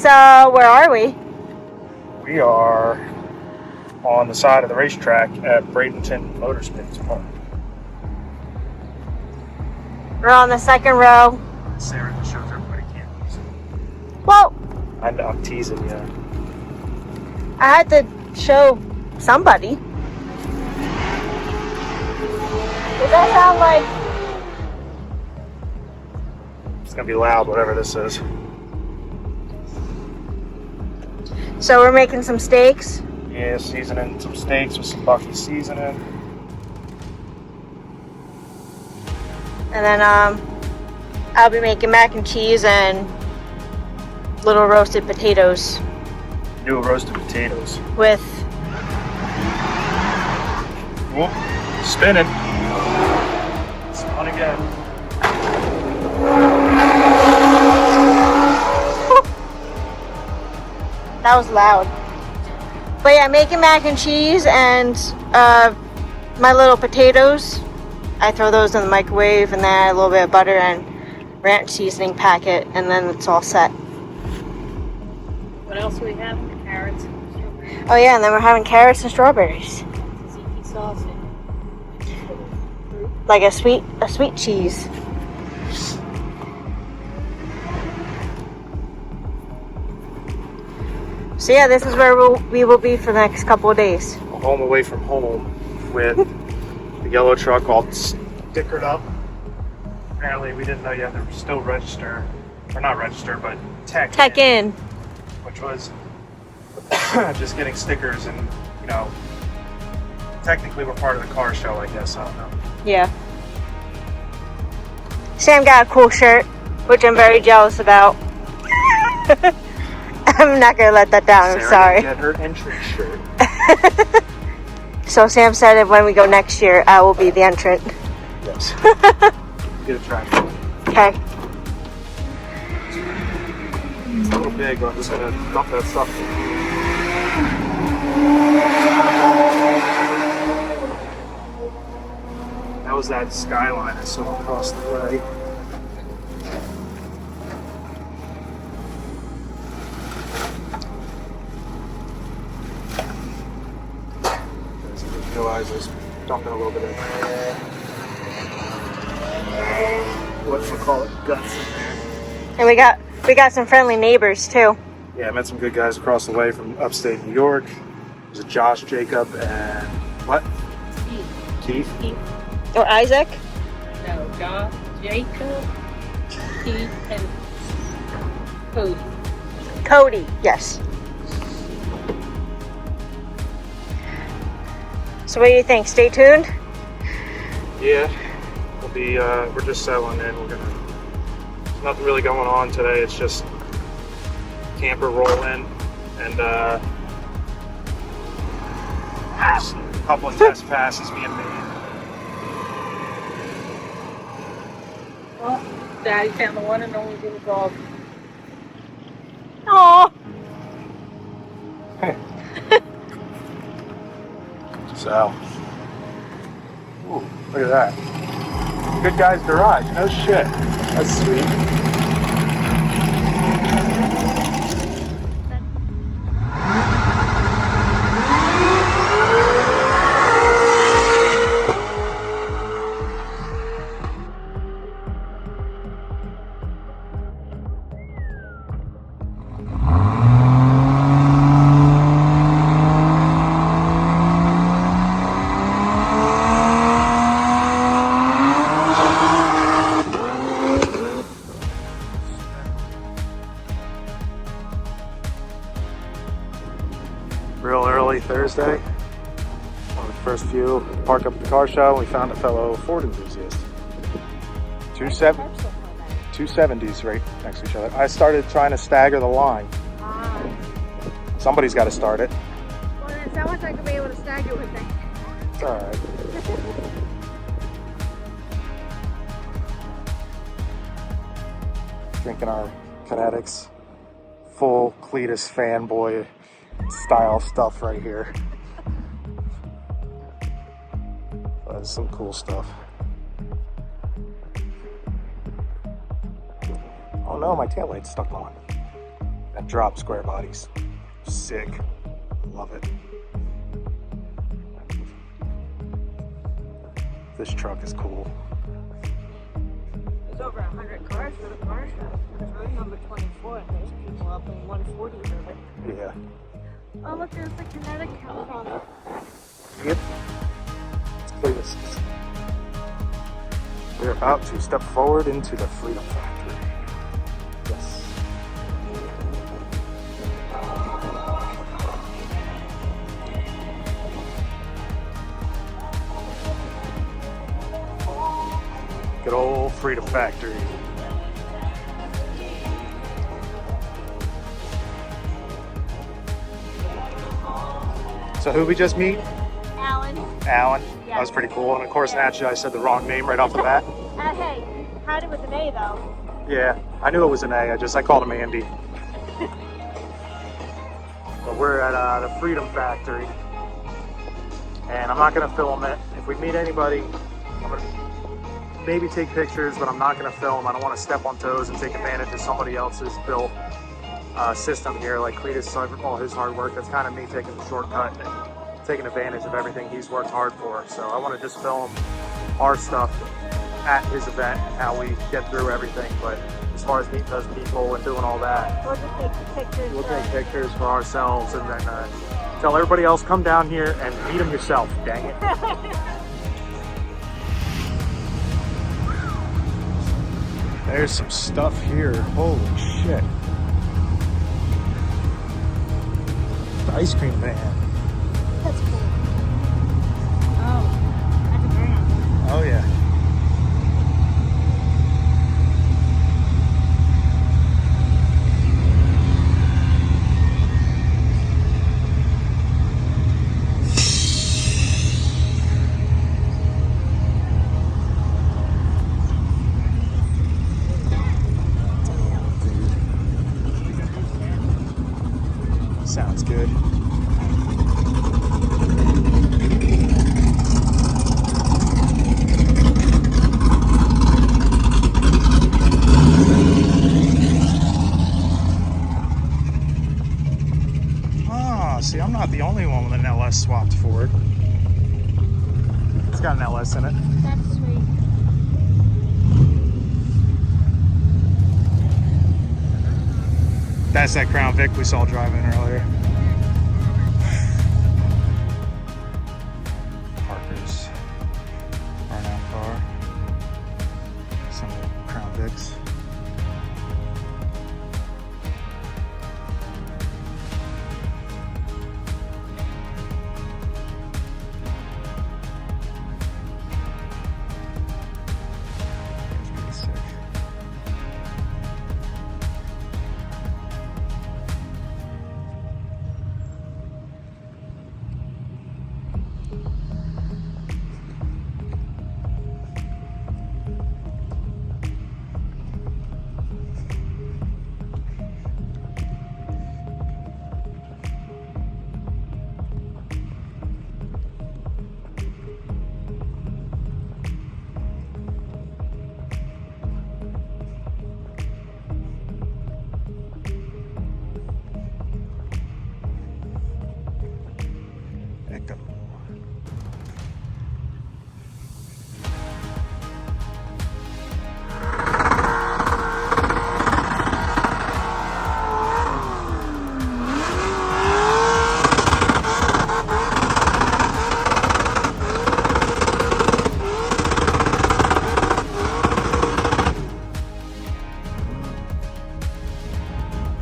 So, where are we? We are on the side of the racetrack at Bradenton Motorsports Park. We're on the second row. Sarah just shows everybody campus. Well, I'm teasing you. I had to show somebody. Does that sound like... It's gonna be loud, whatever this is. So we're making some steaks. Yeah, seasoning some steaks with some Bucky seasoning. And then I'll be making mac and cheese and little roasted potatoes New roasted potatoes. with... Whoop. Spinning. Spun again. That was loud. But yeah, making mac and cheese and my little potatoes. I throw those in the microwave and then add a little bit of butter and ranch seasoning packet, and then it's all set. What else do we have? Carrots and strawberries. Oh yeah, and then we're having carrots and strawberries. Tzatziki sauce and fruit. Like a sweet cheese. So yeah, this is where we will be for the next couple of days. Home away from home with the yellow truck all stickered up. Apparently, we didn't know you had to still register, or not register, but tech in. Which was just getting stickers, and you know, technically we're part of the car show, I guess. I don't know. Yeah. Sam got a cool shirt, which I'm very jealous about. I'm not gonna let that down. I'm sorry. Get her entrance shirt. So Sam said that when we go next year, I will be the entrant. Yes. Get a try. Okay. It's a little big, but I'm just gonna dump that stuff. That was that skyline I saw across the way. Realize I was dumping a little bit of whatchamacallit guts in there. And we got some friendly neighbors too. Yeah, I met some good guys across the way from upstate New York. There's a Josh, Jacob, and what? Keith. Or Isaac. No, John, Jacob, Keith, and Cody, yes. So what do you think? Stay tuned? Yeah, we'll be. We're just settling in. We're gonna. There's nothing really going on today. It's just camper rolling, and there's a couple of test passes being made. well, Daddy found the one and only little dog. Aww. So, ooh, look at that. Good Guy's Garage. No shit. That's sweet. Real early Thursday. One of the first few park up at the car show, we found a fellow Ford enthusiast. 270s right next to each other. I started trying to stagger the line. Somebody's got to start it. Well, it sounds like I could be able to stagger with it. It's alright. Drinking our Kinetics. Full Cletus fanboy style stuff right here. That's some cool stuff. Oh no, my taillight's stuck on. that drop square bodies. Sick. Love it. This truck is cool. There's over 100 cars for the car show. There's room number 24 and there's people up in 140 of it. Yeah. Oh look, there's the kinetic count on it. Yep. Please. We're about to step forward into the Freedom Factory. Yes. Good old Freedom Factory. So who we just meet? Alan. Alan. Yeah. That was pretty cool. And of course, naturally, I said the wrong name right off the bat. Hey, you had it with an A though. Yeah, I knew it was an A. I called him Andy. But we're at the Freedom Factory. And I'm not going to film it. If we meet anybody, I'm going to maybe take pictures, but I'm not going to film. I don't want to step on toes and take advantage of somebody else's built system here, like Cletus, all his hard work. That's kind of me taking the shortcut and taking advantage of everything he's worked hard for. So I want to just film our stuff at his event and how we get through everything. But as far as meeting those people and doing all that, We'll just take the pictures. we'll take pictures for ourselves and then tell everybody else, come down here and meet him yourself. Dang it. There's some stuff here. Holy shit. The ice cream van. That's cool. Oh, that's a burnout. Oh yeah. Sounds good. Ah, see, I'm not the only one with an LS swapped Ford. It's got an LS in it. That's sweet. That's that Crown Vic we saw driving earlier. Parker's Burnout car. Some Crown Vics. It's pretty sick. Echo.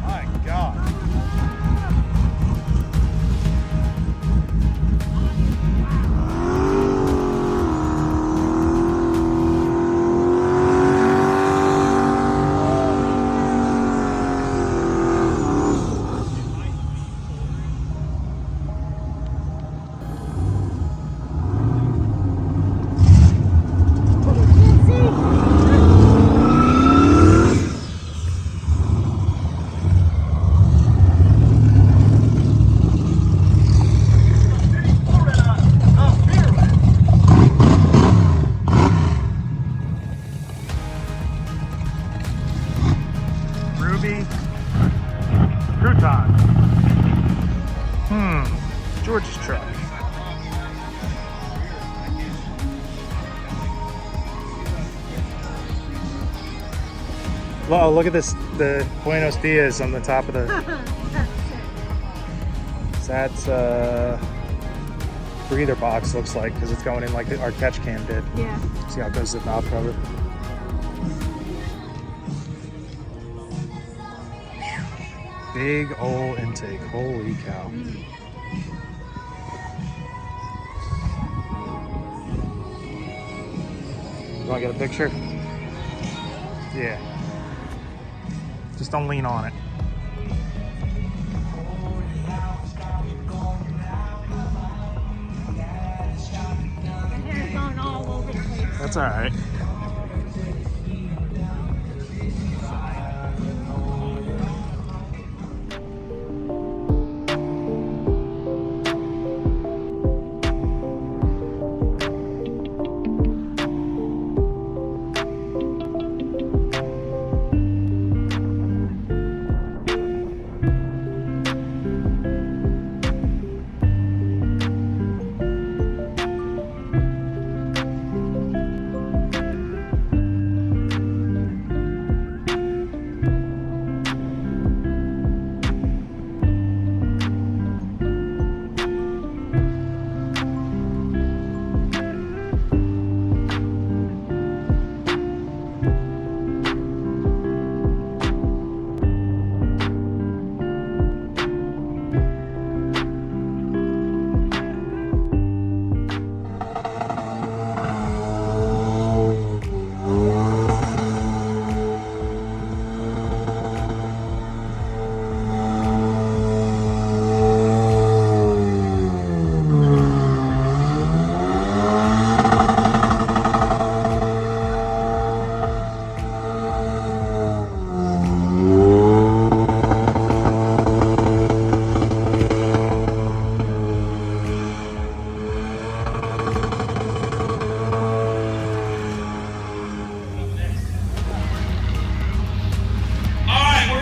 My God. truck. Well, look at this, the Buenos Dias on the top of the... That's breather box, looks like, because it's going in like our catch can did. Yeah. See how it goes to the mouth cover. Big old intake, holy cow. You want to get a picture? Yeah. Just don't lean on it. My hair's going all over the place. That's all right.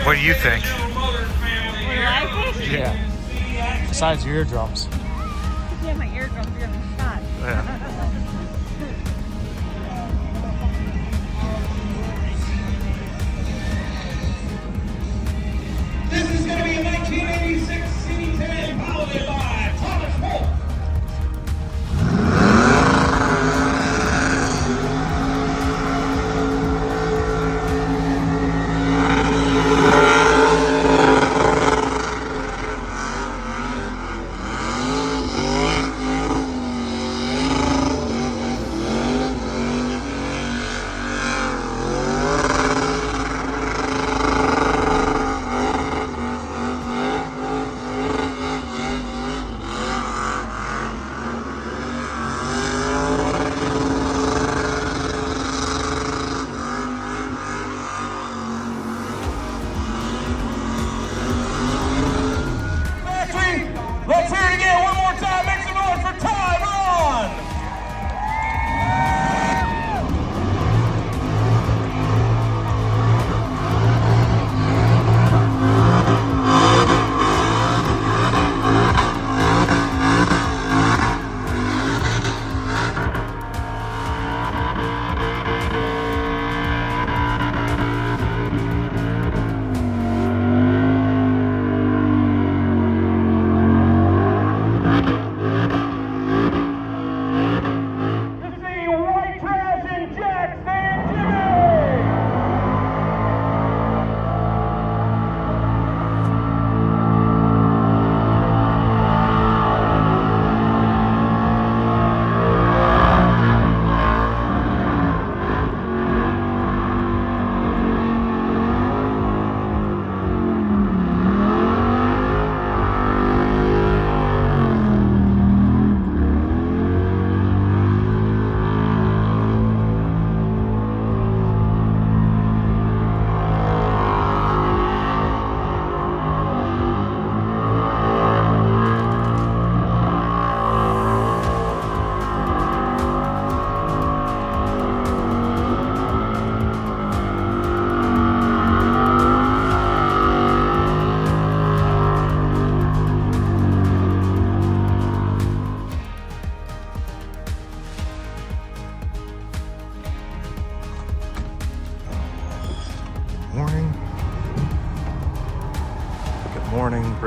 What do you think? What do I think? Yeah. Besides your eardrums. Yeah, my eardrums are getting shot. Yeah. This is going to be a 1986 CD10 Holiday Live, Thomas Holt.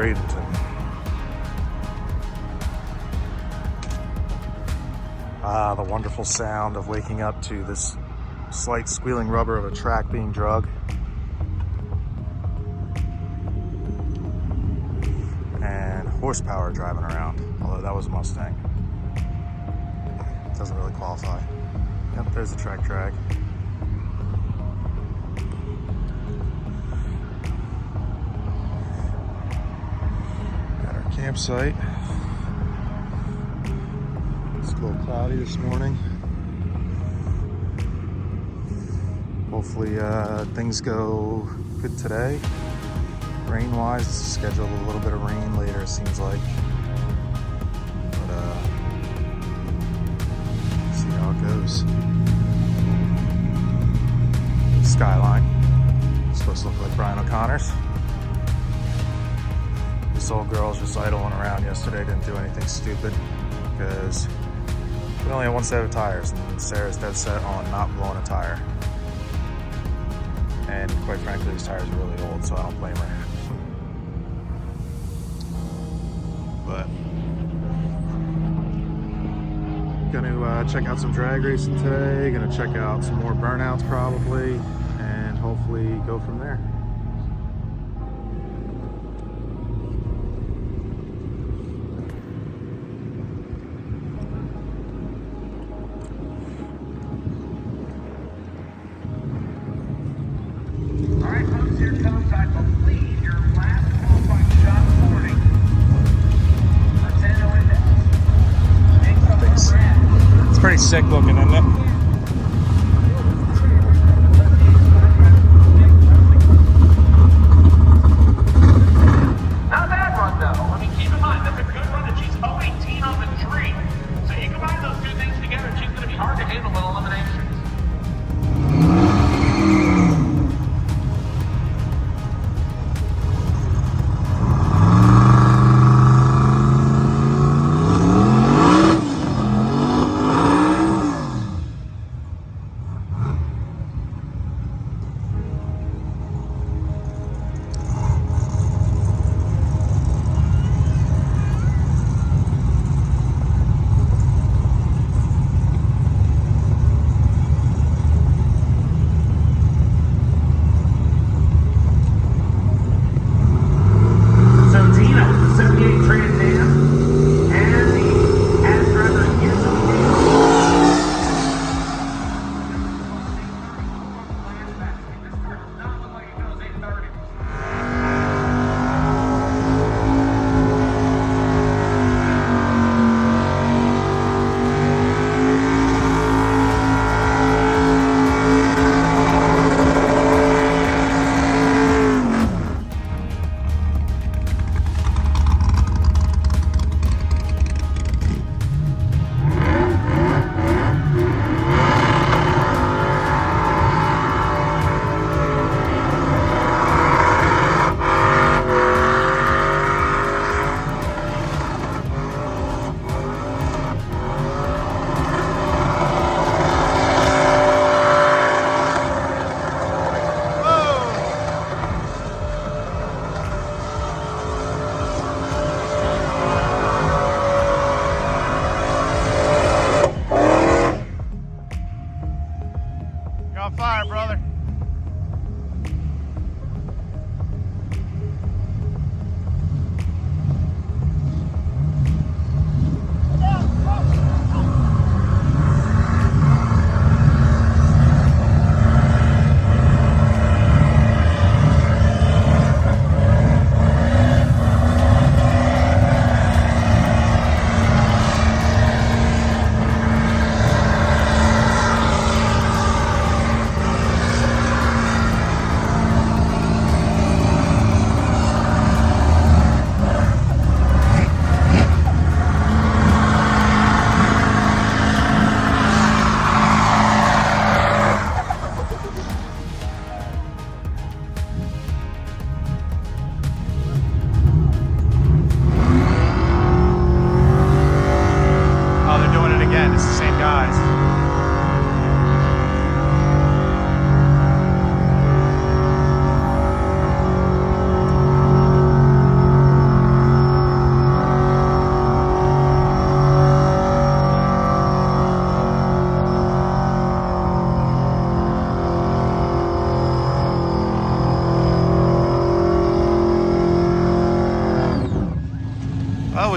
Bradenton. Ah, the wonderful sound of waking up to this slight squealing rubber of a track being drug. And horsepower driving around, although that was a Mustang. Doesn't really qualify. Yep, there's the track drag. At our campsite. It's a little cloudy this morning. Hopefully things go good today. Rain-wise, it's scheduled a little bit of rain later, it seems like. But see how it goes. Skyline. It's supposed to look like Brian O'Connor's. This old girl's just idling around yesterday, didn't do anything stupid because we only had one set of tires and Sarah's dead set on not blowing a tire. And quite frankly, these tires are really old, so I don't blame her. But gonna check out some drag racing today, gonna check out some more burnouts probably, and hopefully go from there. Pretty sick looking, isn't it? Not a bad run though. I mean, keep in mind that's a good run and she's 0-18 on the tree. So you combine those two things together and she's going to be hard to handle in eliminations.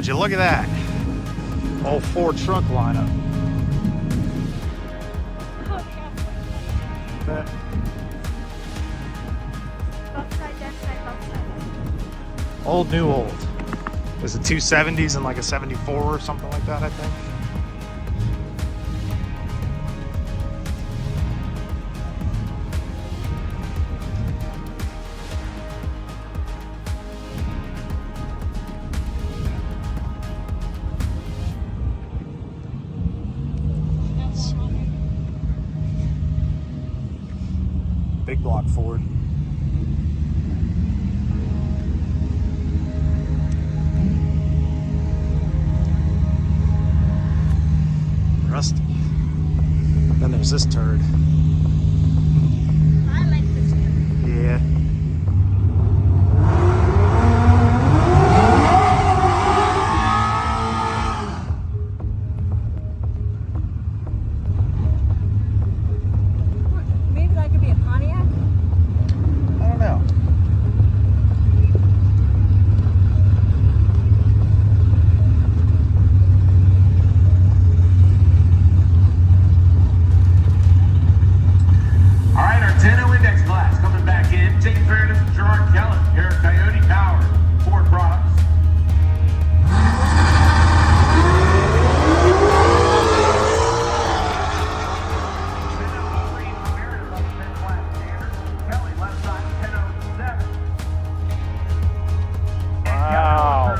Would you look at that? Whole Ford truck lineup. Left side, left side, left side. Old, new, old. There's a 270s and like a 74 or something like that, I think. Big block Ford. Rusty. Then there's this turd. I like this one. Yeah. Maybe that could be a Pontiac? I don't know. All right, our 10-0 index class coming back in. Taking fairness from Gerard Kellen here at Coyote Power Ford Products. Wow.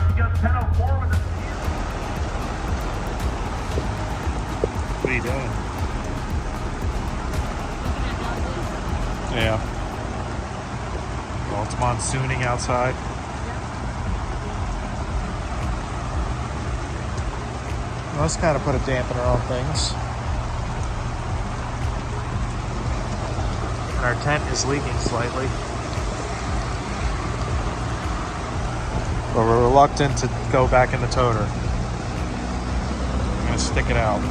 What are you doing? Yeah. Well, it's monsooning outside. Well, let's kind of put a dampener on things. And our tent is leaking slightly. But we're reluctant to go back in the toter. I'm gonna stick it out.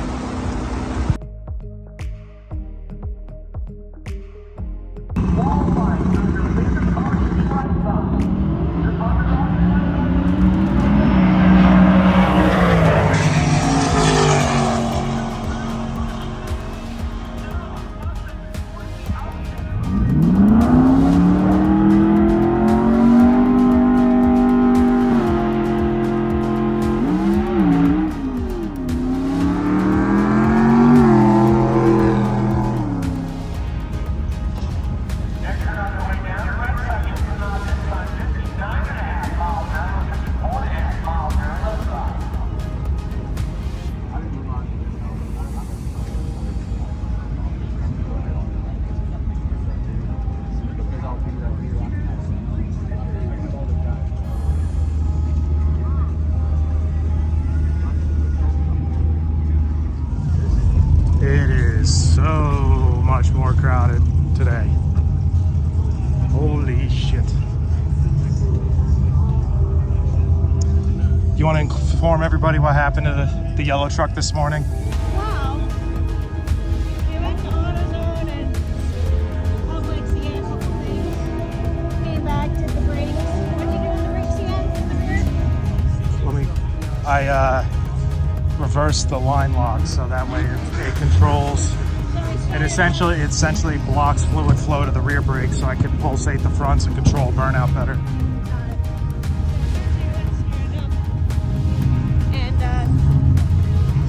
It is so much more crowded today. Holy shit. You want to inform everybody what happened to the yellow truck this morning? Wow. We went to AutoZone and Publix, he had a couple things. Came back to the brakes. What'd you do with the brakes again? The rear? I reversed the line lock so that way it controls. It essentially blocks fluid flow to the rear brake so I can pulsate the fronts and control burnout better. And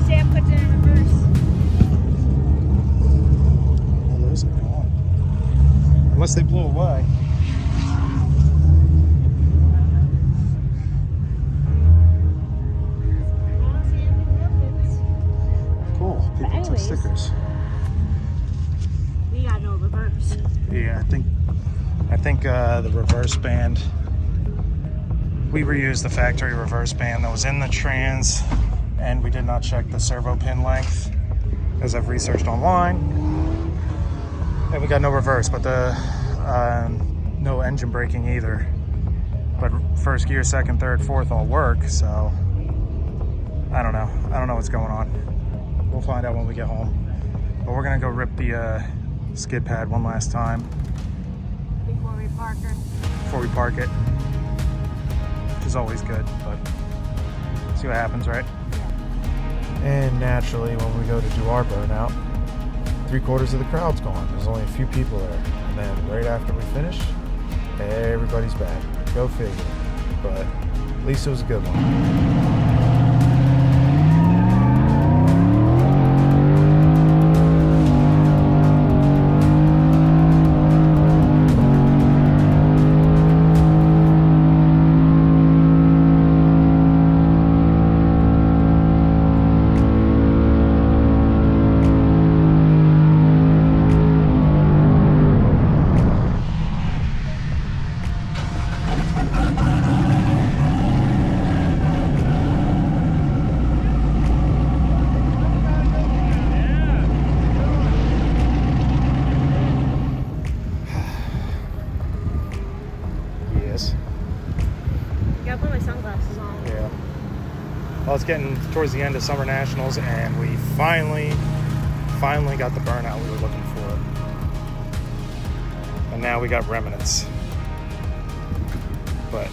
Sam puts it in reverse. Well, those are gone. Unless they blew away. Cool. People took anyways. stickers. We got no reverse. Yeah, I think the reverse band. We reused the factory reverse band that was in the trans, and we did not check the servo pin length, as I've researched online. And we got no reverse, but no engine braking either. But first gear, second, third, fourth all work. So I don't know. I don't know what's going on. We'll find out when we get home. But we're gonna go rip the skid pad one last time Before we park her. before we park it, which is always good. But See what happens, right? And naturally, when we go to do our burnout, 3/4 of the crowd's gone. There's only a few people there. And then right after we finish, everybody's back. Go figure. But at least it was a good one. Well, it's getting towards the end of Summer Nationals, and we finally got the burnout we were looking for. And now we got remnants. But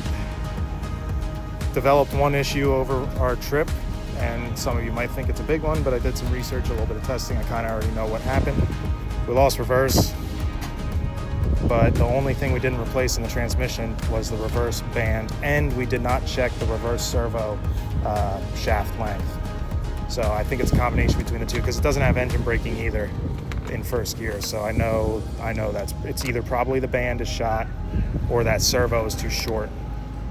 developed one issue over our trip, and some of you might think it's a big one, but I did some research, a little bit of testing. I kind of already know what happened. We lost reverse, but the only thing we didn't replace in the transmission was the reverse band, and we did not check the reverse servo shaft length. So I think it's a combination between the two, because it doesn't have engine braking either in first gear. So I know it's either probably the band is shot or that servo is too short.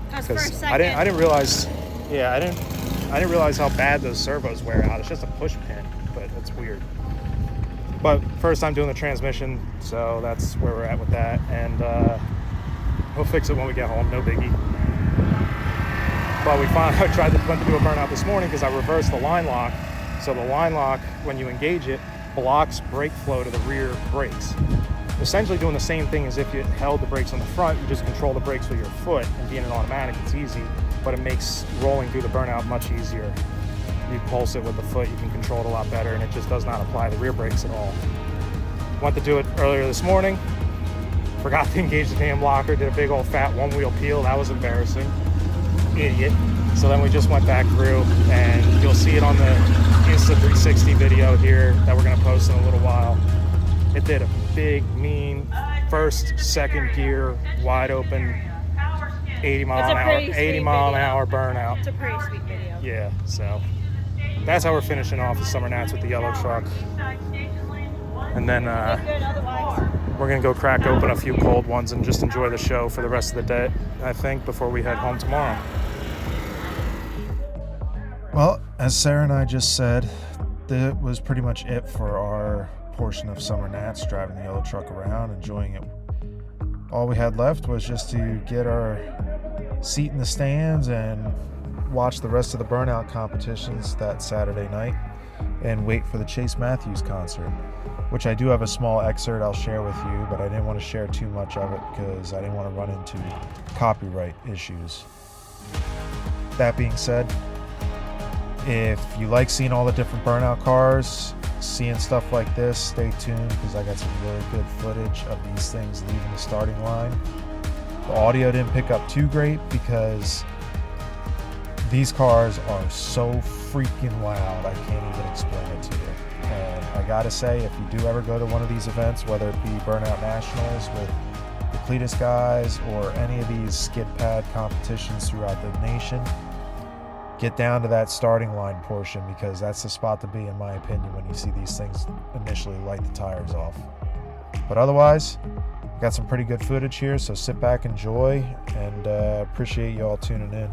Because I didn't realize how bad those servos wear out. It's just a push pin, but it's weird. But first time doing the transmission, so that's where we're at with that, and we'll fix it when we get home, no biggie. But I went to do a burnout this morning because I reversed the line lock. So the line lock, when you engage it, blocks brake flow to the rear brakes. Essentially doing the same thing as if you held the brakes on the front. You just control the brakes with your foot, and being an automatic, it's easy, but it makes rolling through the burnout much easier. You pulse it with the foot, you can control it a lot better, and it just does not apply the rear brakes at all. Went to do it earlier this morning, forgot to engage the damn locker, did a big old fat one-wheel peel. That was embarrassing. Idiot. So then we just went back through, and you'll see it on the Insta 360 video here that we're going to post in a little while. It did a big, mean first, second gear, wide open, 80 mile an hour burnout. It's a pretty sweet video. Yeah, so that's how we're finishing off the Summernats with the yellow truck. And then we're going to go crack open a few cold ones and just enjoy the show for the rest of the day, I think, before we head home tomorrow. Well, as Sarah and I just said, that was pretty much it for our portion of Summernats, driving the yellow truck around, enjoying it. All we had left was just to get our seat in the stands and watch the rest of the burnout competitions that Saturday night and wait for the Chase Matthews concert, which I do have a small excerpt I'll share with you, but I didn't want to share too much of it because I didn't want to run into copyright issues. That being said, if you like seeing all the different burnout cars, seeing stuff like this, stay tuned because I got some really good footage of these things leaving the starting line. The audio didn't pick up too great because these cars are so freaking loud, I can't even explain it to you. And I gotta say, if you do ever go to one of these events, whether it be Burnout Nationals with the Cletus guys or any of these skid pad competitions throughout the nation, get down to that starting line portion because that's the spot to be, in my opinion, when you see these things initially light the tires off. But otherwise, got some pretty good footage here, so sit back, enjoy, and appreciate you all tuning in.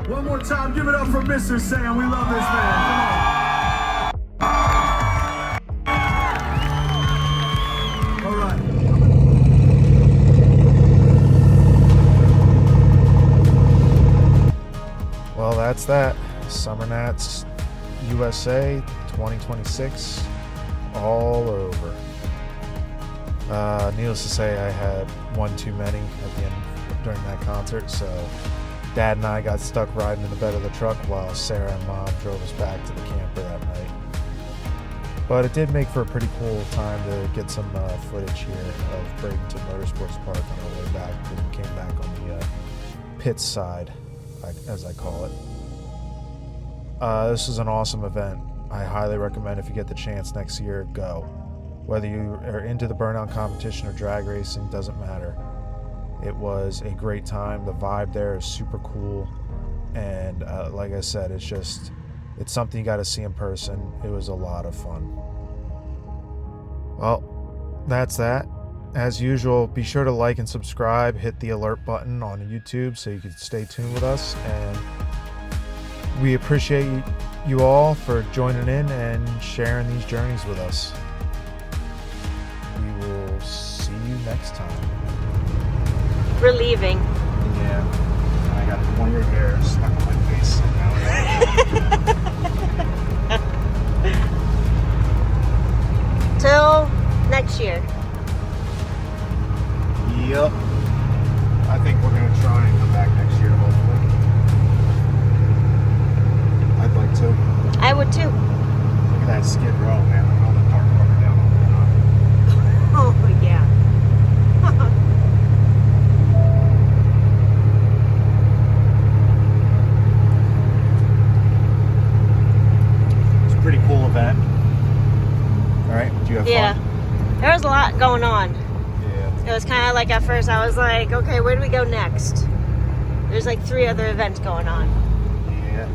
One more time, give it up for Mr. Sam. We love this man. Come on. All right. Well, that's that. Summernats USA 2026 all over. Needless to say, I had one too many at the end during that concert, so Dad and I got stuck riding in the bed of the truck while Sarah and Mom drove us back to the camper that night. But it did make for a pretty cool time to get some footage here of Bradenton Motorsports Park on our way back, because we came back on the pit side, as I call it. This is an awesome event. I highly recommend, if you get the chance next year, go. Whether you are into the Burnout competition or drag racing, doesn't matter. It was a great time. The vibe there is super cool, and like I said, it's something you got to see in person. It was a lot of fun. Well, that's that. As usual, be sure to like and subscribe, hit the alert button on YouTube so you can stay tuned with us, and we appreciate you all for joining in and sharing these journeys with us. We will see you next time. We're leaving. Yeah. I got one of your hair stuck on my face somehow. Till next year. Yep. I think we're going to try and come back next year, hopefully. I'd like to. I would too. Look at that Skid Row, man. Look at all the dark water down on Oh, yeah. Pretty cool event. All right, did you have Yeah. fun? There was a lot going on. Yeah. It was kind of like, at first I was like, okay, where do we go next? There's like 3 other events going on. Yeah.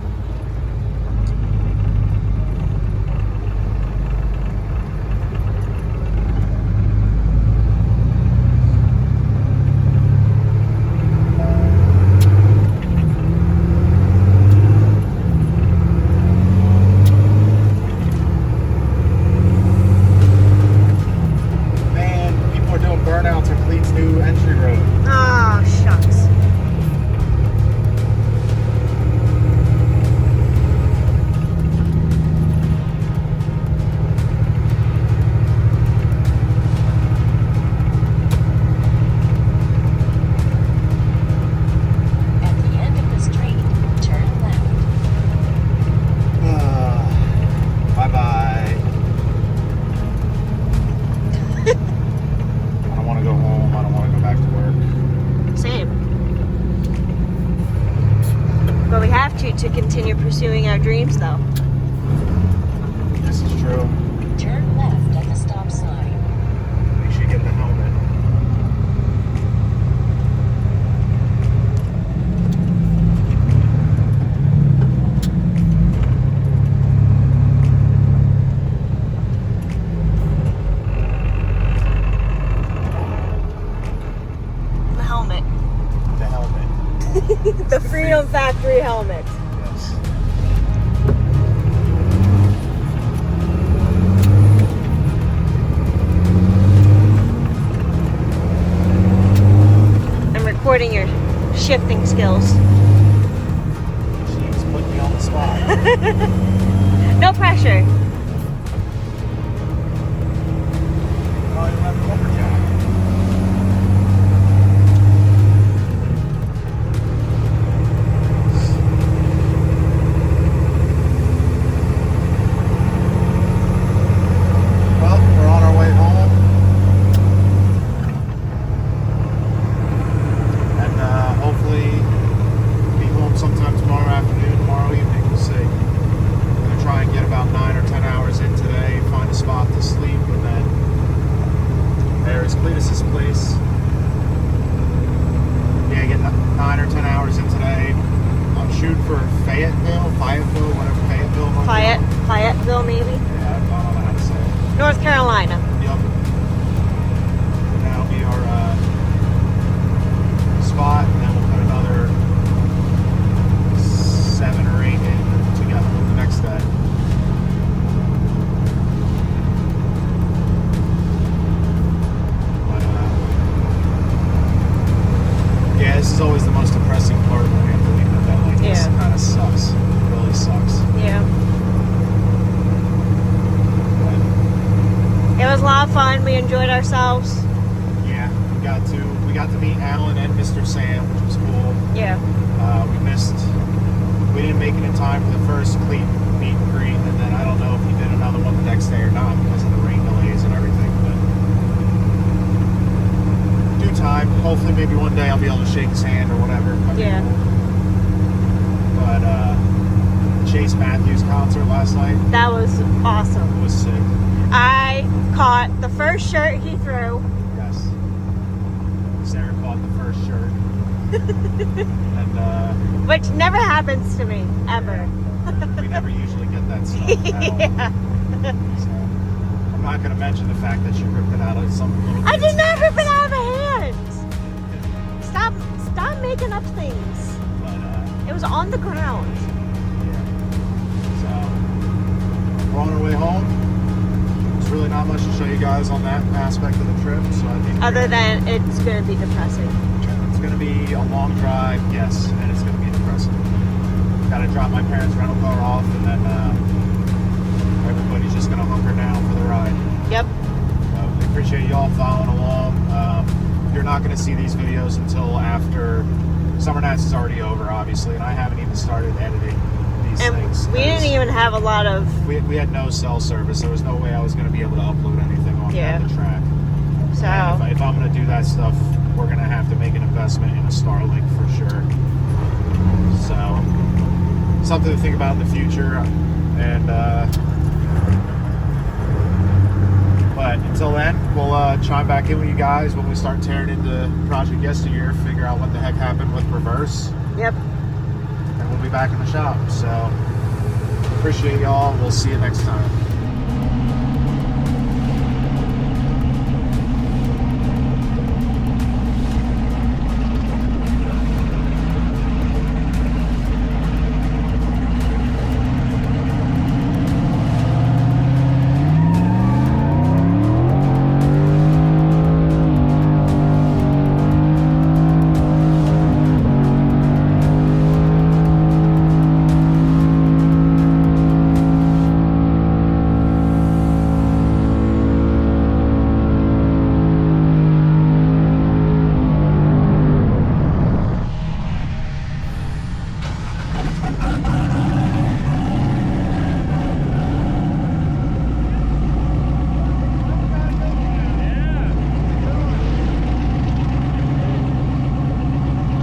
Burnouts at Cleet's new entry road. Oh, shucks. helmets, though. This is true. Turn left at the stop sign. Make sure you get the helmet. The helmet. The helmet. The Freedom Factory helmet. Yes. I'm recording your shifting skills. She's putting me on the spot. No pressure. Oh, you have a lumberjack. Well, we're on our way home. And hopefully be home sometime tomorrow afternoon, tomorrow evening, we'll see. I'm going to try and get about 9 or 10 hours in today, find a spot to sleep, and then there's Cletus's place. Yeah, get 9 or 10 hours in today. I'm shooting for Fayetteville, whatever, Fayetteville. North Carolina. Fayetteville, maybe. Yeah, I don't know how to say it. North Carolina. Yep. That'll be our spot, and then we'll put another 7 or 8 in together the next day. But, yeah, this is always the most depressing part when we have to leave an event like this. Yeah. It kind of sucks. It really sucks. Yeah. But, It was a lot of fun. We enjoyed ourselves. yeah, we got to meet Alan and Mr. Sam, which was cool. Yeah. We didn't make it in time for the first meet and greet, and then I don't know if he did another one the next day or not because of the rain delays and everything, but due time. Hopefully maybe one day I'll be able to shake his hand or whatever. That'd be Yeah. cool. But Chase Matthews concert last night That was awesome. was sick. I caught the first shirt he threw. Yes. Sarah caught the first shirt. And Which never happens to me, ever. we never usually get that stuff at all. Yeah. So, I'm not going to mention the fact that she ripped it out of some little I kid's did not rip it hands. out of my hands. Stop making up things. But, It was on the ground. so, we're on our way home. There's really not much to show you guys on that aspect of the trip. So I think Other than it's going to be depressing. it's going to be a long drive, yes, and it's going to be depressing. Got to drop my parents' rental car off, and then everybody's just going to hunker down for the ride. Yep. We appreciate y'all following along. You're not going to see these videos until after Summernats is already over, obviously, and I haven't even started editing these And things. we didn't even have a lot of... We had no cell service. There was no way I was going to be able to upload anything on the track. So, And if I'm going to do that stuff, we're going to have to make an investment in a Starlink for sure. So, something to think about in the future. And, but until then, we'll chime back in with you guys when we start tearing into Project Yesteryear, figure out what the heck happened with Reverse, yep. and we'll be back in the shop. So, appreciate y'all. We'll see you next time.